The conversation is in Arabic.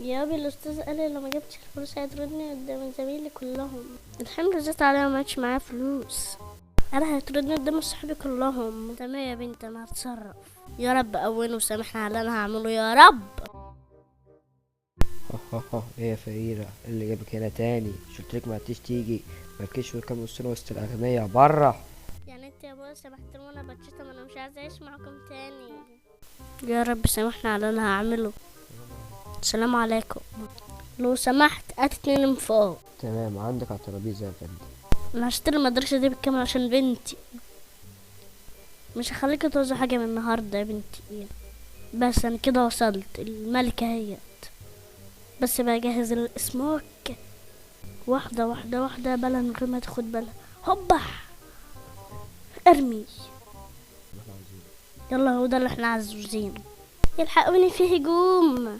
يابي الأستاذ قال لي لو ما جبتش الفلوس هيطردني قدام زمايلي كلهم. الحمل زيت عليا ومعادش معايا فلوس. أنا هيطردني قدام صحابي كلهم. تمام يا بنت أنا هتصرف. يا رب قوله وسامحنا على اللي أنا هعمله يا رب. ايه يا فقيرة اللي جابك هنا تاني؟ مش قلتلك ما عدتيش تيجي؟ مالكيش وكام وسطنا وسط الأغنياء برا. يعني انت يا ابويا سامحتني وانا بتشتم، انا مش عايزه اعيش معاكم تاني. يا رب سامحنا على اللي انا هعمله. السلام عليكم. لو سمحت هات 2 انفاق. تمام عندك على الترابيزة يا فندم. انا هشتري المدرسة دي بالكامل عشان بنتي. مش هخليكي توزع حاجة من النهاردة يا بنتي. بس انا كده وصلت الملكة هيت. بس بقى جهز الاسماك واحدة واحدة واحدة بلا من غير ما تاخد بالها. هوبا ارمي. يلا هو ده اللي احنا عاوزينه. يلحقوني في هجوم.